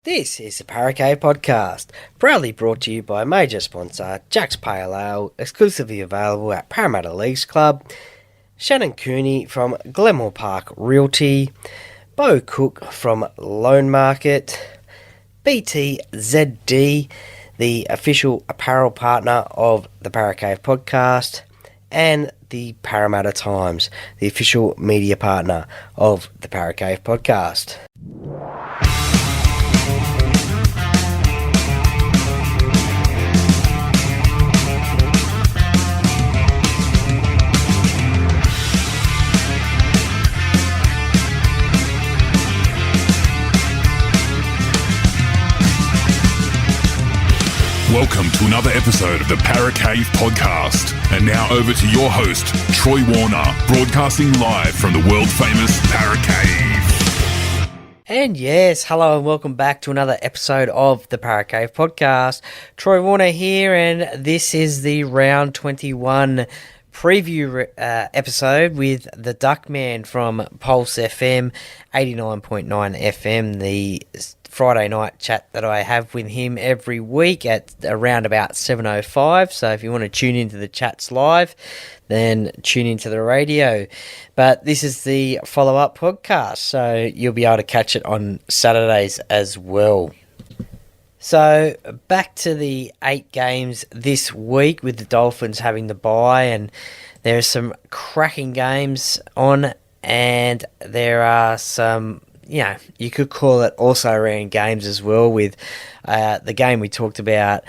This is the Paracave Podcast, proudly brought to you by major sponsor Jack's Pale Ale, exclusively available at Parramatta Leagues Club, Shannon Cooney from Glenmore Park Realty, Bo Cook from Loan Market, BTZD, the official apparel partner of the Paracave Podcast, and the Parramatta Times, the official media partner of the Paracave Podcast. Welcome to another episode of the Paracave Podcast. And now over to your host, Troy Warner, broadcasting live from the world-famous Paracave. And yes, hello and welcome back to another episode of the Paracave Podcast. Troy Warner here, and this is the Round 21 preview episode with the Duckman from Pulse FM, 89.9 FM, the Friday night chat that I have with him every week at around about 7:05. So if you want to tune into the chats live, then tune into the radio. But this is the follow-up podcast, so you'll be able to catch it on Saturdays as well. So back to the 8 games this week with the Dolphins having the bye, and there are some cracking games on, and there are some, you could call it also ran games as well, with the game we talked about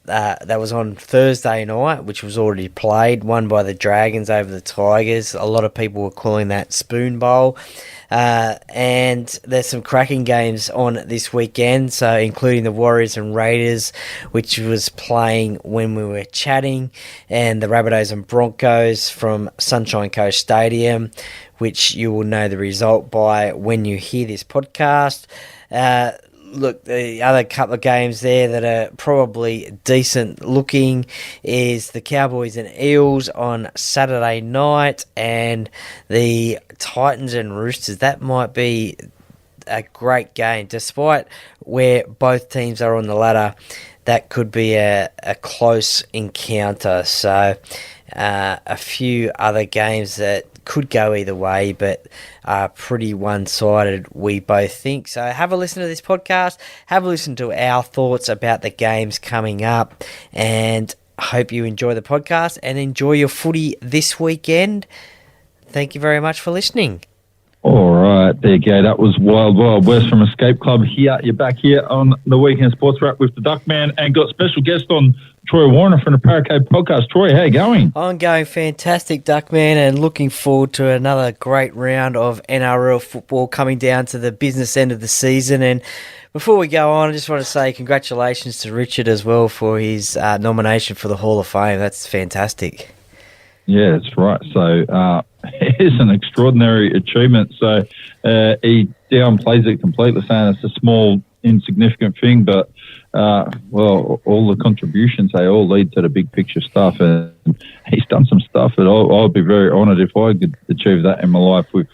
that was on Thursday night, which was already played, won by the Dragons over the Tigers. A lot of people were calling that Spoon Bowl. And there's some cracking games on this weekend, so including the Warriors and Raiders, which was playing when we were chatting, and the Rabbitohs and Broncos from Sunshine Coast Stadium, which you will know the result by when you hear this podcast. Look, the other couple of games there that are probably decent looking is the Cowboys and Eels on Saturday night, and the Titans and Roosters. That might be a great game. Despite where both teams are on the ladder, that could be a close encounter. So a few other games that could go either way, but are pretty one-sided, we both think. So have a listen to this podcast, have a listen to our thoughts about the games coming up, and hope you enjoy the podcast and enjoy your footy this weekend. Thank you very much for listening. All right, there you go. That was Wild Wild West from Escape Club here. You're back here on the Weekend Sports Wrap with the Duckman, and got special guest on, Troy Warner from the Paracave Podcast. Troy, how you going? I'm going fantastic, Duckman, and looking forward to another great round of NRL football coming down to the business end of the season. And before we go on, I just want to say congratulations to Richard as well for his nomination for the Hall of Fame. That's fantastic. Yeah, that's right. So it is an extraordinary achievement. So he downplays it completely, saying it's a small, insignificant thing, but all the contributions, they all lead to the big picture stuff, and he's done some stuff that I'd be very honoured if I could achieve that in my life with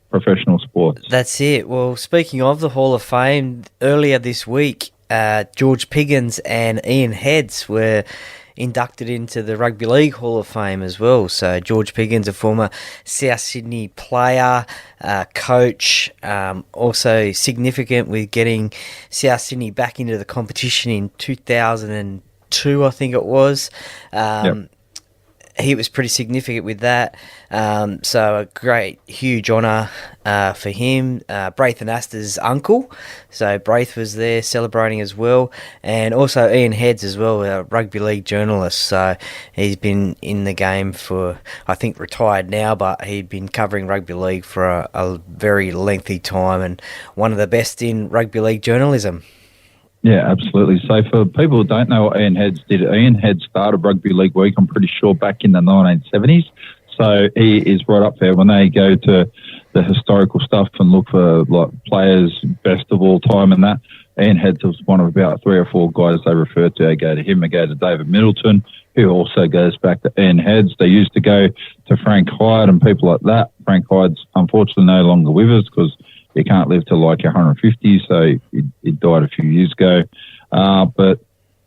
professional sports. That's it. Well, speaking of the Hall of Fame, earlier this week, George Piggins and Ian Heads were inducted into the Rugby League Hall of Fame as well. So George Piggins, a former South Sydney player, coach, also significant with getting South Sydney back into the competition in 2002, I think it was. Yep. He was pretty significant with that. So a great, huge honour for him. Braith and Astor's uncle. So Braith was there celebrating as well. And also Ian Heads as well, a rugby league journalist. So he's been in the game for, I think retired now, but he'd been covering rugby league for a very lengthy time, and one of the best in rugby league journalism. Yeah, absolutely. So for people who don't know what Ian Heads did, Ian Heads started Rugby League Week, I'm pretty sure, back in the 1970s. So he is right up there when they go to the historical stuff and look for like players best of all time and that. Ian Heads was one of about 3 or 4 guys they refer to. They go to him, they go to David Middleton, who also goes back to Ian Heads. They used to go to Frank Hyde and people like that. Frank Hyde's unfortunately no longer with us because you can't live to like 150, so he died a few years ago. But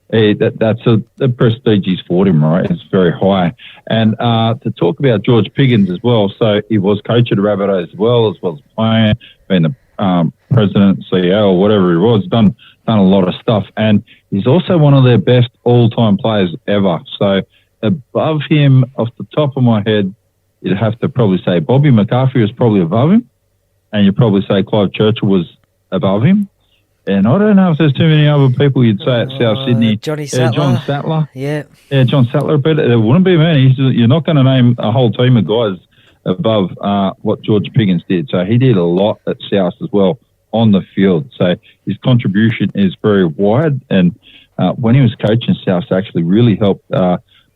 that's the prestige he's fought him, right? It's very high. And to talk about George Piggins as well, so he was coach of the Rabbitohs as well as playing, being the president, CEO, or whatever he was, done a lot of stuff. And he's also one of their best all-time players ever. So above him, off the top of my head, you'd have to probably say Bobby McCarthy was probably above him, and you'd probably say Clive Churchill was above him. And I don't know if there's too many other people you'd say at South Sydney. Johnny Sattler. John Sattler. Yeah, John Sattler. But there wouldn't be many. You're not going to name a whole team of guys above what George Piggins did. So he did a lot at South as well on the field. So his contribution is very wide. And when he was coaching South, actually really helped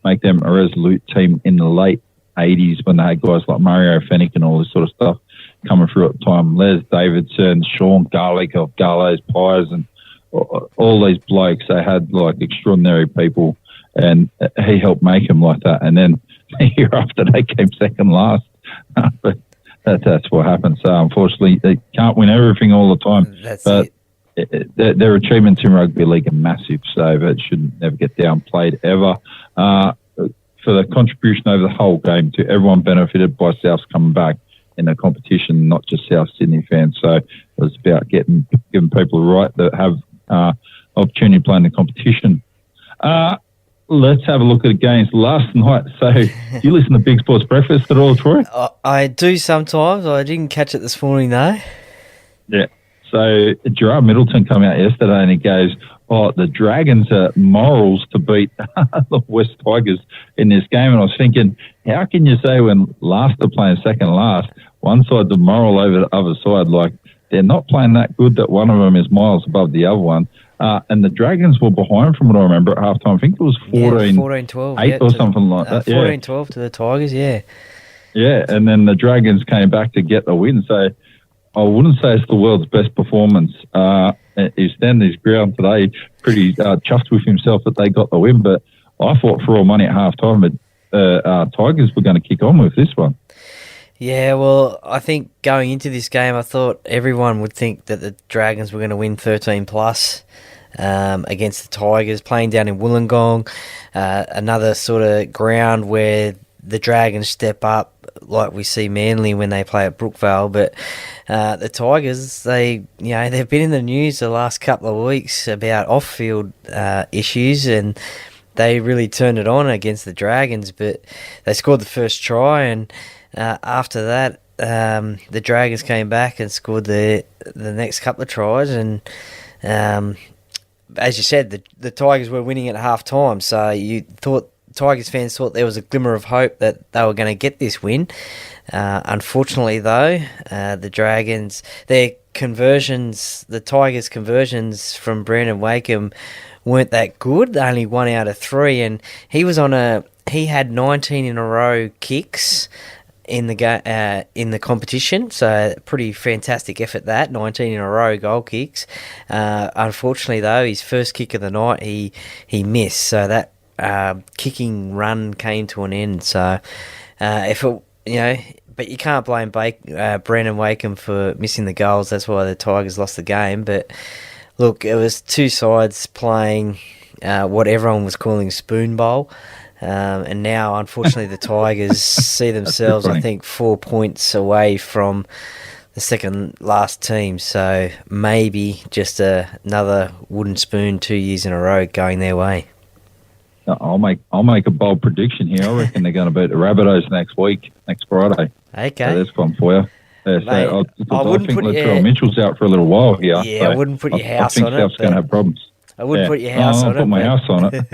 make them a resolute team in the late 80s when they had guys like Mario Fennick and all this sort of stuff coming through at the time. Les Davidson, Sean Garlick of Garlo's Pies, and all these blokes. They had like extraordinary people, and he helped make them like that. And then the year after, they came second last. But that's what happens. So unfortunately, they can't win everything all the time. But their achievements in rugby league are massive, so that should never get downplayed ever. For the contribution over the whole game, to everyone benefited by South's coming back in the competition, not just South Sydney fans. So it was about giving people the right that have opportunity to play in the competition. Let's have a look at the games last night. So do you listen to Big Sports Breakfast at all, Troy? I do sometimes. I didn't catch it this morning, though. Yeah. So Gerard Middleton came out yesterday and he goes, the Dragons are morals to beat the West Tigers in this game. And I was thinking, how can you say when last are playing second last, one side's a moral over the other side? Like, they're not playing that good that one of them is miles above the other one. And the Dragons were behind from what I remember at halftime. I think it was 14-12, 8 or something like that. 14-12 to the Tigers, yeah. Yeah, and then the Dragons came back to get the win. So I wouldn't say it's the world's best performance. He's standing his ground today, pretty chuffed with himself that they got the win. But I thought for all money at halftime, but Tigers were going to kick on with this one. Yeah, well, I think going into this game, I thought everyone would think that the Dragons were going to win 13+ against the Tigers, playing down in Wollongong, another sort of ground where the Dragons step up, like we see Manly when they play at Brookvale. But the Tigers, they've been in the news the last couple of weeks about off-field issues, and they really turned it on against the Dragons. But they scored the first try, and after that, the Dragons came back and scored the next couple of tries. And as you said, the Tigers were winning at half-time, so you thought Tigers fans thought there was a glimmer of hope that they were going to get this win. Unfortunately, though, the Dragons, the Tigers' conversions from Brandon Wakeham weren't that good. Only 1 out of 3, and he had 19 in a row kicks in the competition, so pretty fantastic effort that, 19 in a row goal kicks. Unfortunately, though, his first kick of the night he missed, so that kicking run came to an end. So but you can't blame Brandon Wakeham for missing the goals. That's why the Tigers lost the game. But look, it was two sides playing what everyone was calling spoon bowl, and now unfortunately the Tigers see themselves, I think, 4 points away from the second last team. So maybe just another wooden spoon 2 years in a row going their way. I'll make a bold prediction here. I reckon they're going to beat the Rabbitohs next Friday. Okay, so that's fun for you. Yeah, mate, I think Latrell Mitchell's out for a little while here. Yeah, so I wouldn't put your house on it. I think South's going to have problems. I wouldn't put your house on it. I'll put my house on it.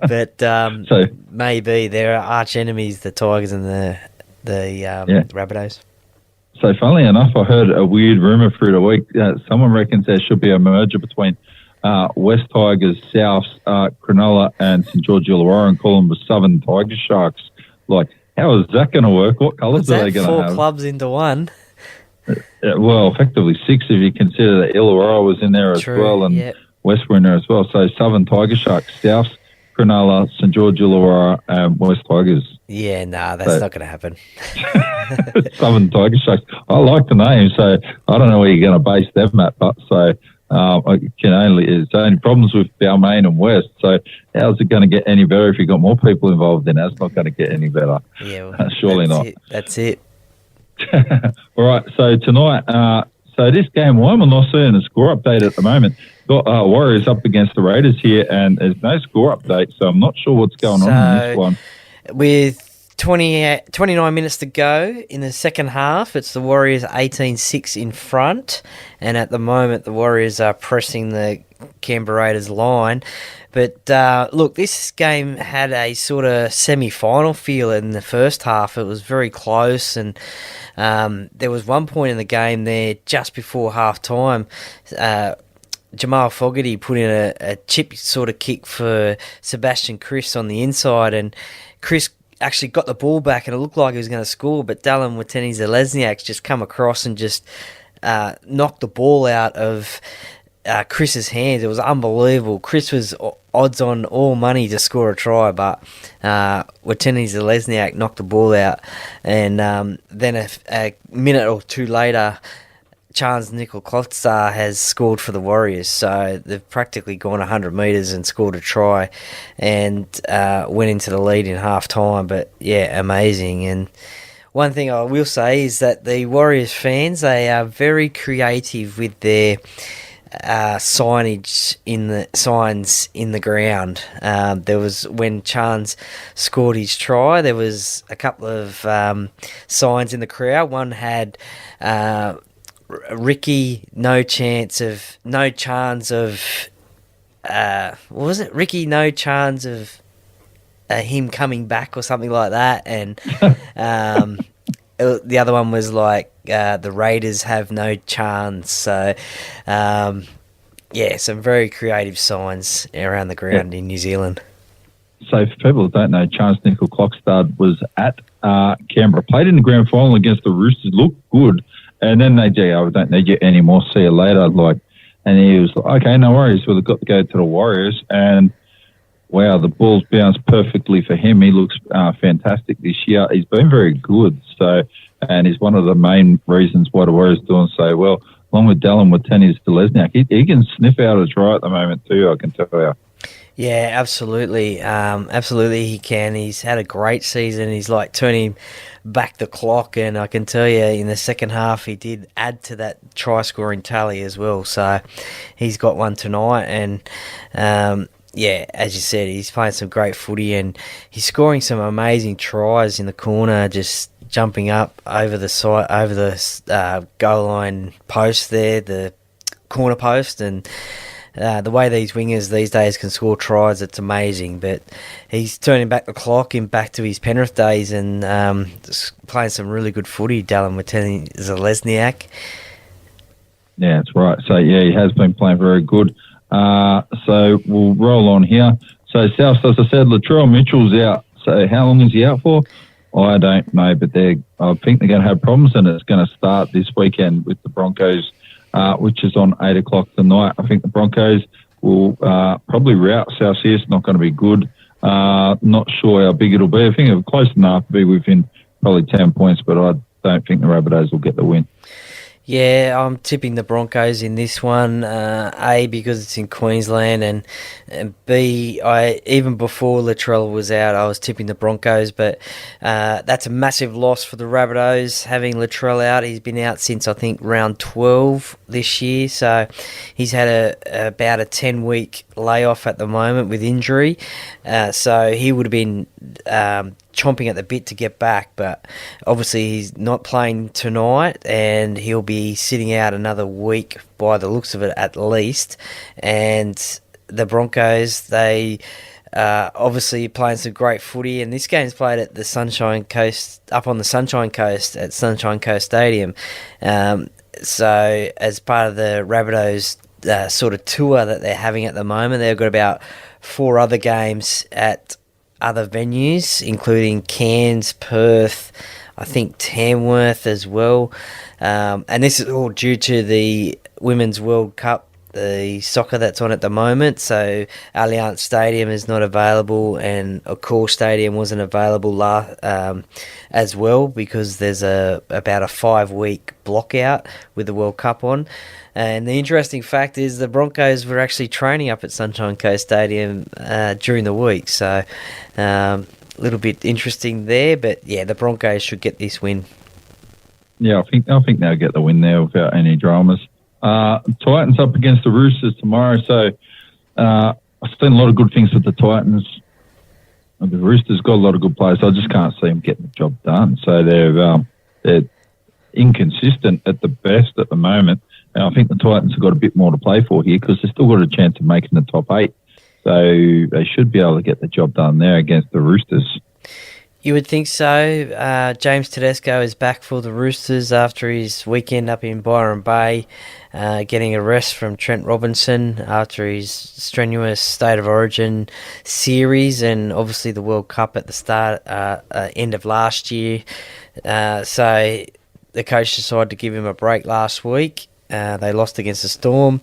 But so, maybe they're arch enemies, the Tigers and the Rabbitohs. So funnily enough, I heard a weird rumour through the week. Someone reckons there should be a merger between West Tigers, Souths, Cronulla and St George Illawarra, and call them the Southern Tiger Sharks. Like, how is that going to work? What colours are they going to have? 4 clubs into one. Well, effectively 6 if you consider that Illawarra was in there as well, and West were in there as well. So Southern Tiger Sharks, Souths, Cronulla, St George Illawarra, and West Tigers. Yeah, that's not going to happen. Southern Tiger Sharks. I like the name, so I don't know where you're going to base them at, but so it's only problems with Balmain and West. So how's it going to get any better if you've got more people involved in it? It's not going to get any better. Yeah, well, surely not. That's it. All right, so tonight, so this game, why am I not seeing a score update at the moment? Got Warriors up against the Raiders here, and there's no score update, so I'm not sure what's going on in this one. With 29 minutes to go in the second half, it's the Warriors 18-6 in front, and at the moment the Warriors are pressing the Canberra Raiders line. But look, this game had a sort of semi-final feel in the first half. It was very close, and there was one point in the game there just before half-time. Jamal Fogarty put in a chip sort of kick for Sebastian Chris on the inside, and Chris actually got the ball back, and it looked like he was going to score, but Dallin Watene-Zelezniak just come across and just knocked the ball out of Chris's hands. It was unbelievable. Chris was odds on all money to score a try, but Watene-Zelezniak knocked the ball out, and then a minute or two later, Chance Nickel-Klokstad has scored for the Warriors, so they've practically gone 100 metres and scored a try and went into the lead in half-time. But, yeah, amazing. And one thing I will say is that the Warriors fans, they are very creative with their signs in the ground. There was, when Chance scored his try, there was a couple of signs in the crowd. One had Ricky, no chance of Ricky, no chance of him coming back or something like that, and the other one was like the Raiders have no chance. So some very creative signs around the ground in New Zealand. So for people that don't know, Chance Nickel-Klokstad was at Canberra, played in the grand final against the Roosters, looked good. And then they say, I don't need you anymore, see you later. And he was like, okay, no worries. Well, they've got to go to the Warriors. And, wow, the ball's bounced perfectly for him. He looks fantastic this year. He's been very good. So, and he's one of the main reasons why the Warriors are doing so well. Along with Dallin Watene-Zelezniak, he can sniff out a try at the moment too, I can tell you. Yeah, absolutely. Absolutely he can. He's had a great season. He's like turning back the clock, and I can tell you in the second half he did add to that try-scoring tally as well. So he's got one tonight, and as you said, he's playing some great footy, and he's scoring some amazing tries in the corner, just jumping up over the goal line post there, the corner post, and the way these wingers these days can score tries, it's amazing. But he's turning back the clock and back to his Penrith days, and playing some really good footy, Dallin Watene-Zelezniak. Yeah, that's right. So, yeah, he has been playing very good. So we'll roll on here. So, South, as I said, Latrell Mitchell's out. So how long is he out for? I don't know, but I think they're going to have problems, and it's going to start this weekend with the Broncos, which is on 8 o'clock tonight. I think the Broncos will probably rout South Sea. It's not going to be good. Not sure how big it'll be. I think it's close enough to be within probably 10 points, but I don't think the Rabbitohs will get the win. Yeah, I'm tipping the Broncos in this one. A, because it's in Queensland, and B, even before Latrell was out, I was tipping the Broncos, but that's a massive loss for the Rabbitohs, having Latrell out. He's been out since, I think, round 12 this year, so he's had about a 10-week layoff at the moment with injury, so he would have been chomping at the bit to get back, but obviously he's not playing tonight, and he'll be sitting out another week by the looks of it at least. And the Broncos, they obviously playing some great footy, and this game's played at the Sunshine Coast, up on the Sunshine Coast at Sunshine Coast Stadium. So as part of the Rabbitohs sort of tour that they're having at the moment, they've got about 4 other games at other venues, including Cairns, Perth, I think Tamworth as well. And this is all due to the Women's World Cup the soccer that's on at the moment. So Allianz Stadium is not available, and Accor Stadium wasn't available as well, because there's about a 5-week block out with the World Cup on. And the interesting fact is the Broncos were actually training up at Sunshine Coast Stadium during the week. So a little bit interesting there, but yeah, the Broncos should get this win. Yeah, I think they'll get the win there without any dramas. Titans up against the Roosters tomorrow. So I've seen a lot of good things with the Titans. The Roosters got a lot of good players. I just can't see them getting the job done. So they're inconsistent at the best at the moment. And I think the Titans have got a bit more to play for here, because they've still got a chance of making the top 8. So they should be able to get the job done there against the Roosters. You would think so. James Tedesco is back for the Roosters after his weekend up in Byron Bay, getting a rest from Trent Robinson after his strenuous State of Origin series, and obviously the World Cup at the end of last year. So the coach decided to give him a break last week. They lost against the Storm,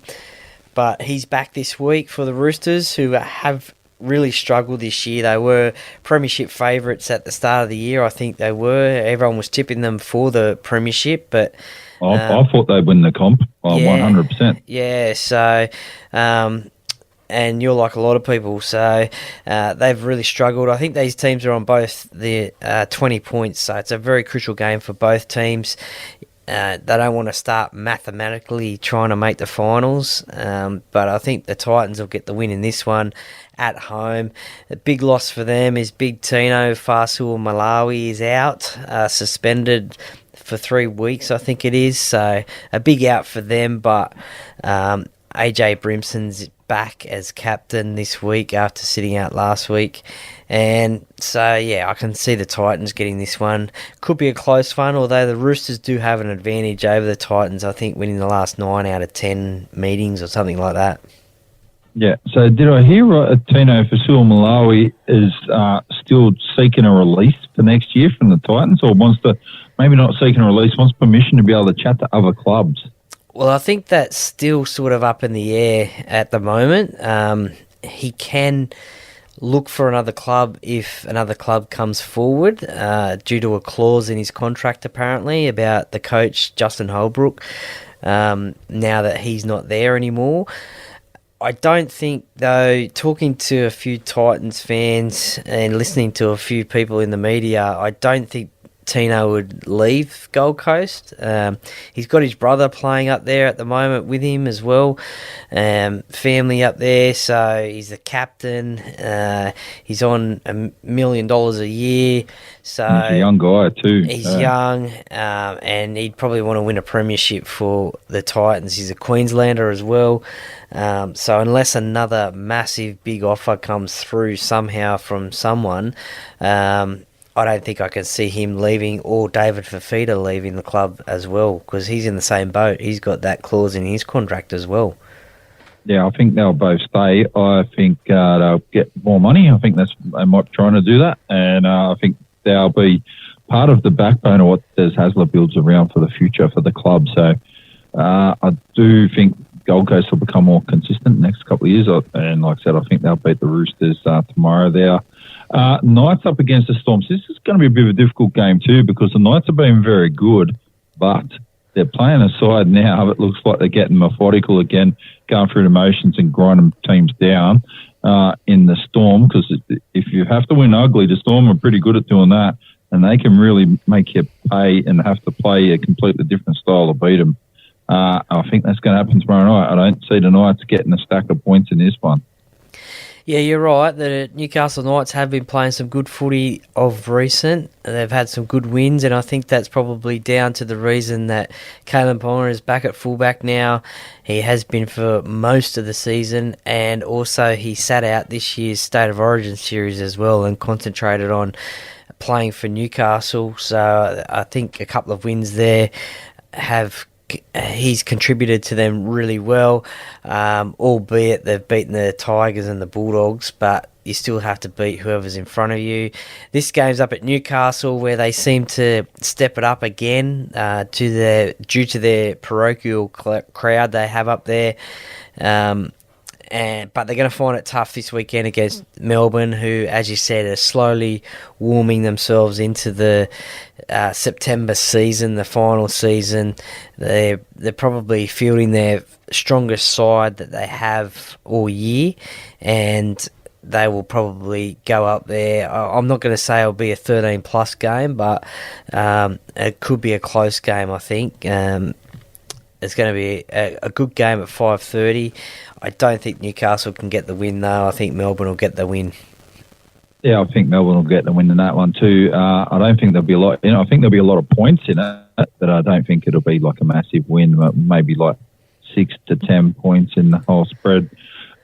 but he's back this week for the Roosters, who have really struggled this year. They were premiership favourites at the start of the year. I think they were. Everyone was tipping them for the premiership, but I thought they'd win the comp 100%. Yeah, so and you're like a lot of people, so they've really struggled. I think these teams are on both the 20 points, so it's a very crucial game for both teams. They don't want to start mathematically trying to make the finals, but I think the Titans will get the win in this one at home. The big loss for them is Big Tino Fa'asuamaleaui is out, suspended for 3 weeks, I think it is. So a big out for them, but AJ Brimson's back as captain this week after sitting out last week. And so, yeah, I can see the Titans getting this one. Could be a close one, although the Roosters do have an advantage over the Titans, I think, winning the last 9 out of 10 meetings or something like that. Yeah, so did I hear right, Tino Fa'asuamaleaui is still seeking a release for next year from the Titans, or wants to, maybe not seeking a release, wants permission to be able to chat to other clubs? Well, I think that's still sort of up in the air at the moment. He can look for another club if another club comes forward, due to a clause in his contract, apparently, about the coach, Justin Holbrook, now that he's not there anymore. I don't think, though, talking to a few Titans fans and listening to a few people in the media, I don't think Tino would leave Gold Coast. He's got his brother playing up there at the moment with him as well. Family up there, so he's the captain. He's on $1 million a year. So he's a young guy too. He's young, and he'd probably want to win a premiership for the Titans. He's a Queenslander as well. So unless another massive big offer comes through somehow from someone, I don't think I can see him leaving, or David Fafita leaving the club as well, because he's in the same boat. He's got that clause in his contract as well. Yeah, I think they'll both stay. I think they'll get more money. I think they might be trying to do that, and I think they'll be part of the backbone of what Des Hasler builds around for the future for the club. So I do think Gold Coast will become more consistent next couple of years, and like I said, I think they'll beat the Roosters tomorrow there. Knights up against the Storms. This is going to be a bit of a difficult game too, because the Knights have been very good, but they're playing a side now that looks like they're getting methodical again, going through the motions and grinding teams down in the Storm, because if you have to win ugly, the Storm are pretty good at doing that, and they can really make you pay and have to play a completely different style to beat them. I think that's going to happen tomorrow night. I don't see the Knights getting a stack of points in this one. Yeah, you're right. The Newcastle Knights have been playing some good footy of recent. They've had some good wins, and I think that's probably down to the reason that Kalen Ponga is back at fullback now. He has been for most of the season, and also he sat out this year's State of Origin series as well and concentrated on playing for Newcastle. So I think a couple of wins there he's contributed to them really well, albeit they've beaten the Tigers and the Bulldogs, but you still have to beat whoever's in front of you. This game's up at Newcastle, where they seem to step it up again due to their parochial crowd they have up there. But they're going to find it tough this weekend against Melbourne, who, as you said, are slowly warming themselves into the September season, the final season. They're probably fielding their strongest side that they have all year, and they will probably go up there. I'm not going to say it'll be a 13-plus game, but it could be a close game, I think. It's going to be a good game at 5:30. I don't think Newcastle can get the win, though. I think Melbourne will get the win. Yeah, I think Melbourne will get the win in that one too. I don't think there'll be a lot. I think there'll be a lot of points in it, but I don't think it'll be like a massive win. Maybe like 6 to 10 points in the whole spread.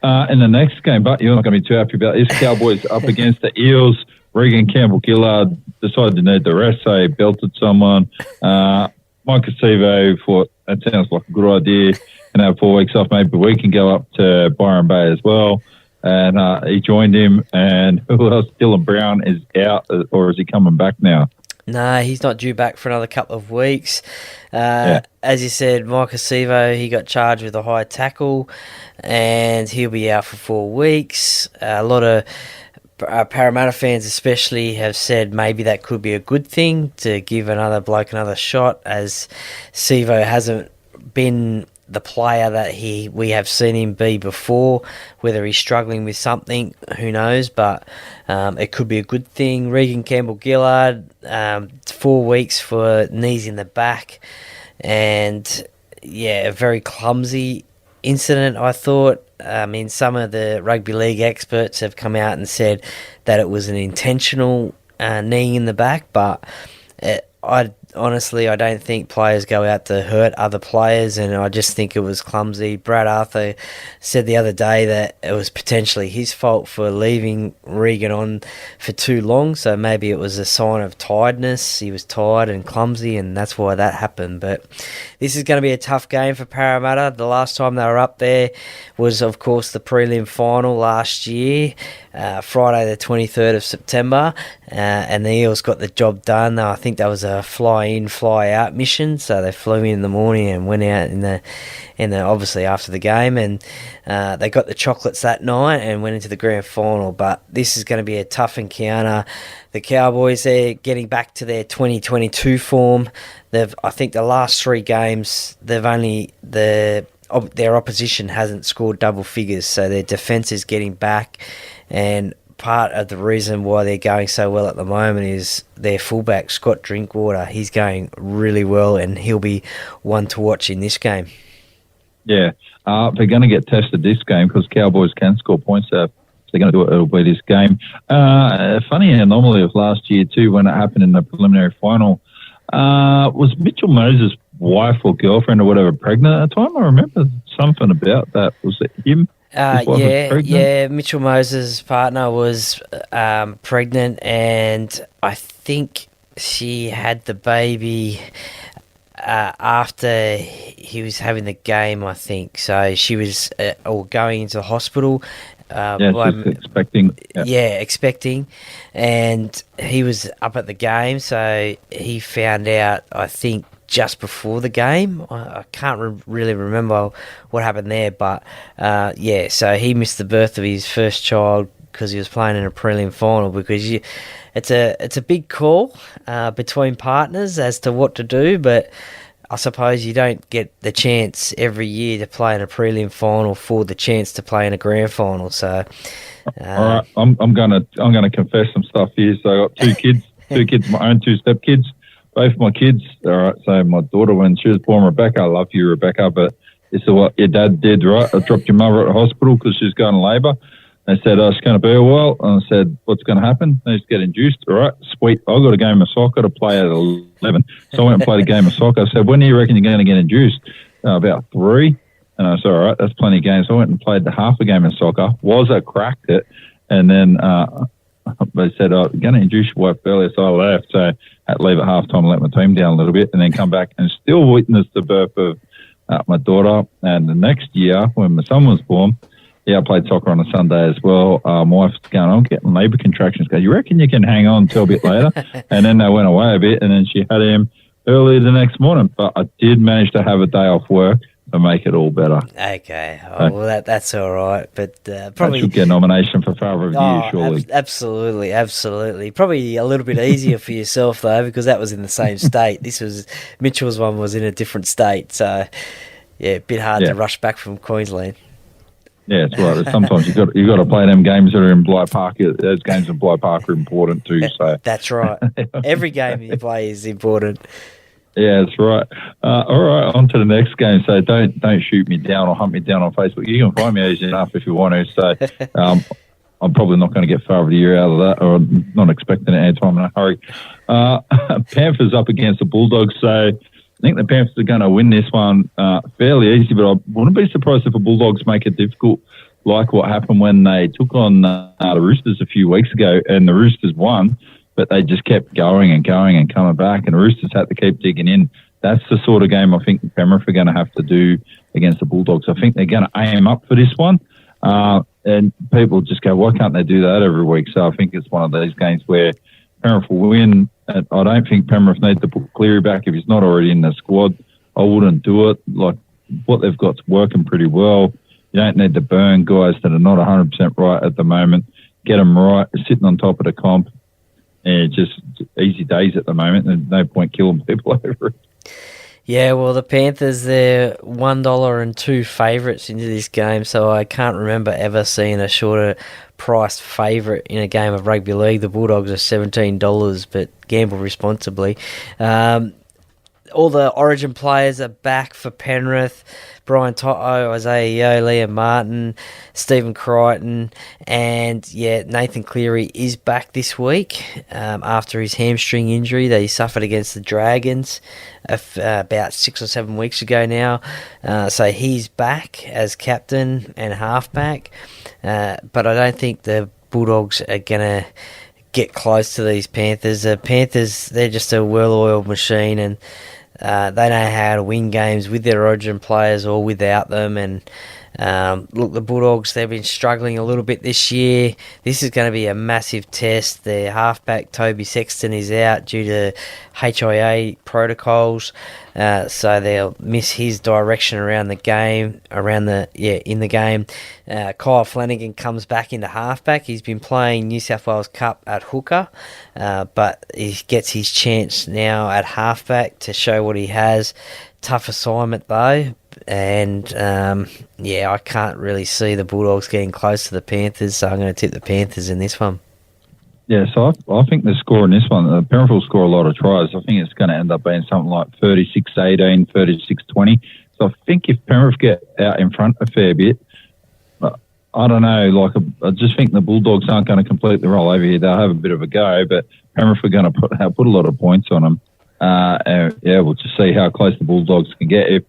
In the next game, but you're not going to be too happy about this. Cowboys up against the Eels. Regan Campbell-Gillard decided to need the rest, so he belted someone. Mike Acevo thought that sounds like a good idea, and have 4 weeks off. Maybe we can go up to Byron Bay as well. And he joined him. And who else? Dylan Brown is out, or is he coming back now? No, he's not due back for another couple of weeks. As you said, Mike Acevo, he got charged with a high tackle, and he'll be out for 4 weeks. A lot of Parramatta fans especially have said maybe that could be a good thing to give another bloke another shot, as Sevo hasn't been the player that we have seen him be before. Whether he's struggling with something, who knows, but it could be a good thing. Regan Campbell-Gillard, 4 weeks for knees in the back, and yeah, a very clumsy incident, I thought. I mean, some of the rugby league experts have come out and said that it was an intentional knee in the back, but I don't think players go out to hurt other players, and I just think it was clumsy. Brad Arthur said the other day that it was potentially his fault for leaving Regan on for too long, so maybe it was a sign of tiredness. He was tired and clumsy, and that's why that happened. But this is going to be a tough game for Parramatta. The last time they were up there was, of course, the prelim final last year, Friday the 23rd of September, and the Eels got the job done. I think that was a fly-in, fly-out mission, so they flew in the morning and went out in the obviously after the game, and they got the chocolates that night and went into the grand final. But this is going to be a tough encounter. The Cowboys, they're getting back to their 2022 form. I think the last 3 games, their opposition hasn't scored double figures, so their defence is getting back, and part of the reason why they're going so well at the moment is their fullback, Scott Drinkwater. He's going really well, and he'll be one to watch in this game. Yeah, they're going to get tested this game because Cowboys can score points. If they're going to do it, it'll be this game. Funny anomaly of last year too, when it happened in the preliminary final, was Mitchell Moses' wife or girlfriend or whatever pregnant at the time? I remember something about that. Was it him? Yeah. Mitchell Moses' partner was pregnant, and I think she had the baby after he was having the game, I think. So she was going into the hospital. Expecting. Yeah, expecting. And he was up at the game, so he found out, I think, just before the game. I can't really remember what happened there, but so he missed the birth of his first child because he was playing in a prelim final, because it's a big call between partners as to what to do, but I suppose you don't get the chance every year to play in a prelim final for the chance to play in a grand final. So, all right, I'm gonna confess some stuff here. So I got 2 kids, 2 kids, my own 2 step kids. Both my kids, all right, so my daughter, when she was born, Rebecca, I love you, Rebecca, but this is what your dad did, right? I dropped your mother at the hospital because she was going to labour. They said, she's going to be a while. And I said, what's going to happen? They just get induced. All right, sweet. I got a game of soccer to play at 11. So I went and played a game of soccer. I said, when do you reckon you're going to get induced? About 3. And I said, all right, that's plenty of games. So I went and played half a game of soccer. Cracked it. And then they said, you're going to induce your wife earlier. So I left. So I had to leave at half time and let my team down a little bit, and then come back and still witness the birth of my daughter. And the next year, when my son was born, Yeah, I played soccer on a Sunday as well. My wife's going, I'm getting labour contractions. Goes, you reckon you can hang on until a bit later? And then they went away a bit, and then she had him early the next morning. But I did manage to have a day off work to make it all better. Okay. Oh, well, that's all right. But probably... That should get a nomination for Father of the Year, surely. Absolutely. Probably a little bit easier for yourself, though, because that was in the same state. Mitchell's one was in a different state. So, yeah, a bit hard to rush back from Queensland. Yeah, that's right. Sometimes you got to play them games that are in Bligh Park. Those games in Bligh Park are important too. So that's right. Every game you play is important. Yeah, that's right. All right, on to the next game. So don't shoot me down or hunt me down on Facebook. You can find me easy enough if you want to. So I'm probably not going to get Father of the Year out of that, or not expecting it anytime in a hurry. Panthers up against the Bulldogs. So I think the Panthers are going to win this one fairly easy, but I wouldn't be surprised if the Bulldogs make it difficult, like what happened when they took on the Roosters a few weeks ago, and the Roosters won, but they just kept going and coming back, and the Roosters had to keep digging in. That's the sort of game I think Penrith are going to have to do against the Bulldogs. I think they're going to aim up for this one, and people just go, why can't they do that every week? So I think it's one of those games where Penrith will win. I don't think Penrith need to put Cleary back if he's not already in the squad. I wouldn't do it. Like, what they've got's working pretty well. You don't need to burn guys that are not 100% right at the moment. Get them right, sitting on top of the comp. And just easy days at the moment. There's no point killing people over it. Yeah, well, the Panthers, they're $1.02 favourites into this game, so I can't remember ever seeing a shorter priced favourite in a game of rugby league. The Bulldogs are $17, but gamble responsibly. All the Origin players are back for Penrith. Brian Toto, Isaiah Yeo, Liam Martin, Stephen Crichton, and Nathan Cleary is back this week after his hamstring injury that he suffered against the Dragons about 6 or 7 weeks ago now. So he's back as captain and halfback, but I don't think the Bulldogs are going to get close to these Panthers. The Panthers, they're just a well-oiled machine, and they know how to win games with their Origin players or without them. And look, the Bulldogs, they've been struggling a little bit this year. This is going to be a massive test. Their halfback, Toby Sexton, is out due to HIA protocols. So they'll miss his direction around the game, in the game. Kyle Flanagan comes back into halfback. He's been playing New South Wales Cup at hooker, but he gets his chance now at halfback to show what he has. Tough assignment though, and I can't really see the Bulldogs getting close to the Panthers, so I'm going to tip the Panthers in this one. Yeah, so I think the score in this one, Penrith will score a lot of tries. I think it's going to end up being something like 36-18, 36-20. So I think if Penrith get out in front a fair bit, I don't know, I just think the Bulldogs aren't going to complete the roll over here. They'll have a bit of a go, but Penrith are going to put a lot of points on them. We'll just see how close the Bulldogs can get. If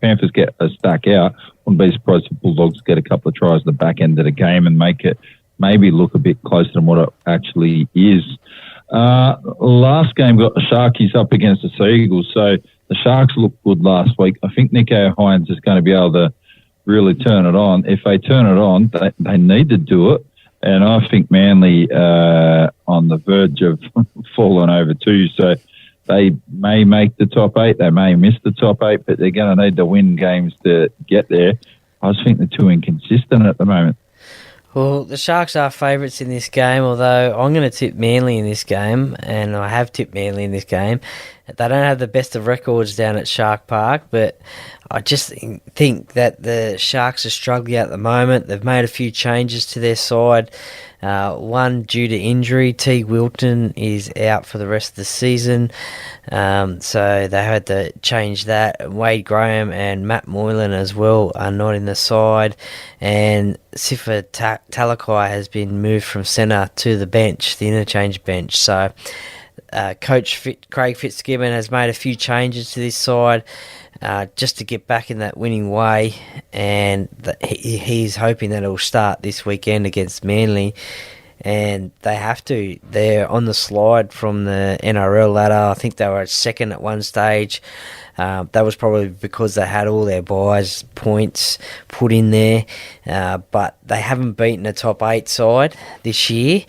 Panthers get a stack out, wouldn't be surprised if Bulldogs get a couple of tries at the back end of the game and make it maybe look a bit closer than what it actually is. Last game got the Sharkies up against the Seagulls. So the Sharks looked good last week. I think Nico Hines is going to be able to really turn it on. If they turn it on, they need to do it. And I think Manly on the verge of falling over too. So they may make the top 8. They may miss the top 8, but they're going to need to win games to get there. I just think they're too inconsistent at the moment. Well, the Sharks are favourites in this game, although I'm going to tip Manly in this game, and I have tipped Manly in this game. They don't have the best of records down at Shark Park, but I just think that the Sharks are struggling at the moment. They've made a few changes to their side. One due to injury. T. Wilton is out for the rest of the season, so they had to change that. Wade Graham and Matt Moylan as well are not in the side, and Sifa Talakai has been moved from centre to the bench, the interchange bench. So Coach Craig Fitzgibbon has made a few changes to this side just to get back in that winning way, and he's hoping that it will start this weekend against Manly. and they have to. They're on the slide from the NRL ladder. I think they were at second at one stage. That was probably because they had all their buys points put in there, but they haven't beaten a top 8 side this year.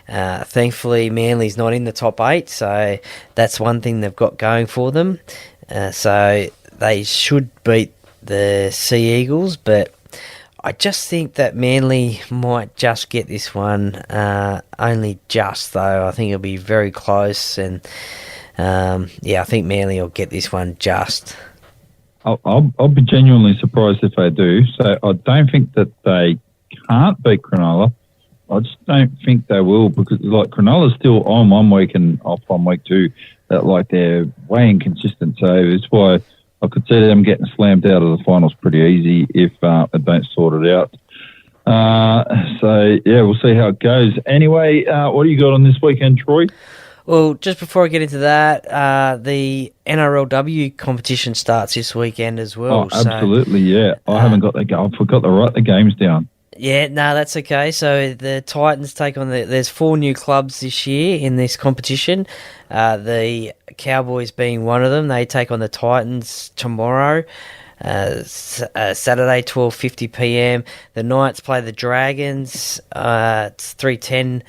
Thankfully, Manly's not in the top 8, so that's one thing they've got going for them. So they should beat the Sea Eagles, but I just think that Manly might just get this one. Only just, though. I think it'll be very close, and I think Manly will get this one just. I'll be genuinely surprised if they do. So I don't think that they can't beat Cronulla. I just don't think they will, because like Cronulla's still on 1 week and off 1 week too. That like they're way inconsistent. So it's why I could see them getting slammed out of the finals pretty easy if they don't sort it out. We'll see how it goes. Anyway, what do you got on this weekend, Troy? Well, just before I get into that, the NRLW competition starts this weekend as well. Oh, absolutely, yeah. I haven't got that. I forgot to write the games down. Yeah, no, that's okay. So the Titans take on there's 4 new clubs this year in this competition. The Cowboys being one of them. They take on the Titans tomorrow, Saturday, 12:50 p.m. The Knights play the Dragons. It's 3:10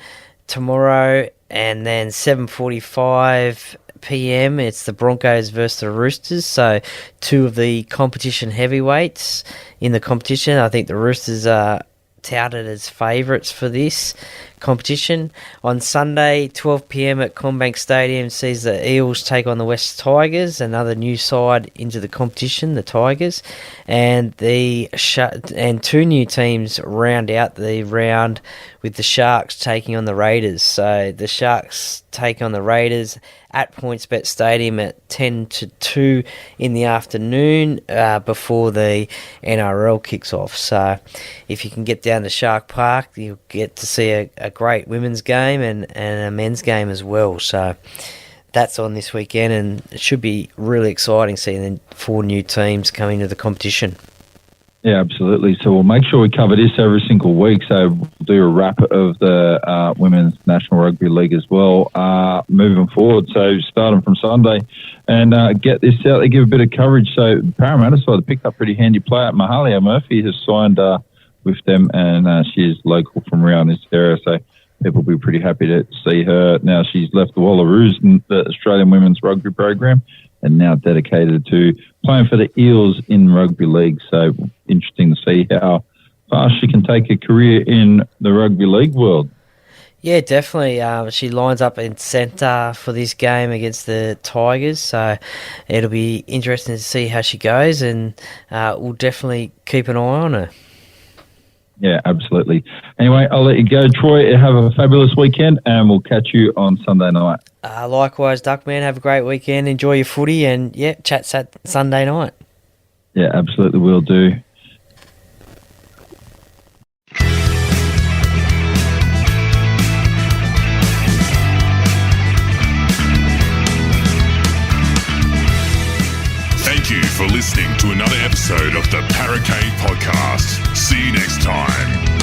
tomorrow, and then 7:45 p.m. it's the Broncos versus the Roosters. So 2 of the competition heavyweights in the competition. I think the Roosters are touted as favourites for this competition. On Sunday, 12 p.m. at CommBank Stadium sees the Eels take on the West Tigers, another new side into the competition, the Tigers, and 2 new teams round out the round with the Sharks taking on the Raiders. So the Sharks take on the Raiders at PointsBet Stadium at 10 to 2 in the afternoon before the NRL kicks off. So if you can get down to Shark Park, you'll get to see a great women's game and a men's game as well. So that's on this weekend, and it should be really exciting seeing 4 new teams coming to the competition. Yeah, absolutely. So we'll make sure we cover this every single week. So we'll do a wrap of the Women's National Rugby League as well moving forward. So starting from Sunday and get this out. They give a bit of coverage. So Parramatta side picked up pretty handy player. Mahalia Murphy has signed with them, and she is local from around this area. So people will be pretty happy to see her. Now she's left the Wallaroos in the Australian Women's Rugby Program and now dedicated to playing for the Eels in rugby league. So interesting to see how fast she can take a career in the rugby league world. Yeah, definitely. She lines up in centre for this game against the Tigers, so it'll be interesting to see how she goes, and we'll definitely keep an eye on her. Yeah, absolutely. Anyway, I'll let you go, Troy. Have a fabulous weekend, and we'll catch you on Sunday night. Likewise, Duckman. Have a great weekend. Enjoy your footy, and chat Sunday night. Yeah, absolutely will do. Thank you for listening to another episode of the Paracave Podcast. See you next time.